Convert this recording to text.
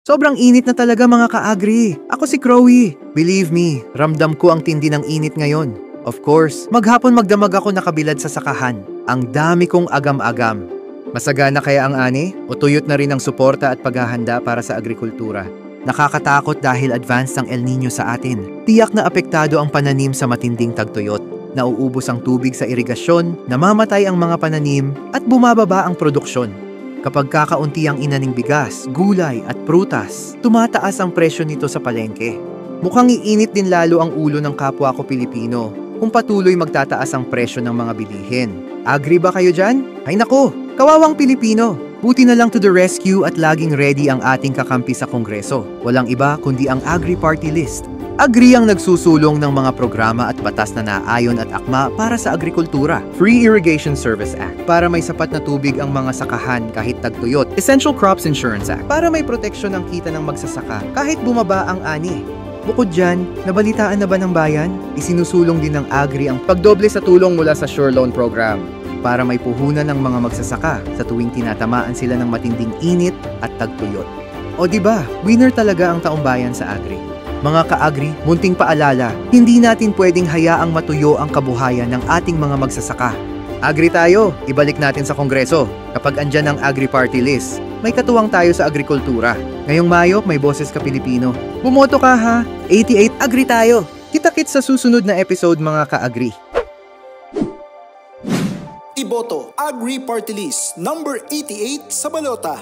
Sobrang init na talaga mga ka-agri. Ako si Crowy. Believe me, ramdam ko ang tindi ng init ngayon. Of course, maghapon magdamag ako nakabilad sa sakahan. Ang dami kong agam-agam. Masagana kaya ang ani? O tuyot na rin ang suporta at paghahanda para sa agrikultura? Nakakatakot dahil advanced ang El Nino sa atin. Tiyak na apektado ang pananim sa matinding tagtuyot. Nauubos ang tubig sa irigasyon, namamatay ang mga pananim, at bumababa ang produksyon. Kapag kakaunti ang inaning bigas, gulay at prutas, tumataas ang presyo nito sa palengke. Mukhang iinit din lalo ang ulo ng kapwa ko Pilipino kung patuloy magtataas ang presyo ng mga bilihin. Agree ba kayo dyan? Ay nako, kawawang Pilipino! Buti na lang to the rescue at laging ready ang ating kakampi sa Kongreso. Walang iba kundi ang Agri Party List. Agri ang nagsusulong ng mga programa at batas na naaayon at akma para sa agrikultura. Free Irrigation Service Act para may sapat na tubig ang mga sakahan kahit tagtuyot. Essential Crops Insurance Act para may proteksyon ang kita ng magsasaka kahit bumaba ang ani. Bukod dyan, nabalitaan na ba ng bayan? Isinusulong din ng Agri ang pagdoble sa tulong mula sa Sure Loan Program para may puhunan ng mga magsasaka sa tuwing tinatamaan sila ng matinding init at tagtuyot. O diba, winner talaga ang taumbayan sa Agri. Mga ka-agri, munting paalala, hindi natin pwedeng hayaang matuyo ang kabuhayan ng ating mga magsasaka. Agri tayo, ibalik natin sa Kongreso. Kapag andyan ang Agri Party List, may katuwang tayo sa agrikultura. Ngayong Mayo, may Boses Ka Pilipino. Bumoto ka ha! 88 Agri tayo! Kita-kits sa susunod na episode mga ka-agri. Iboto Agri Party List number 88 sa balota.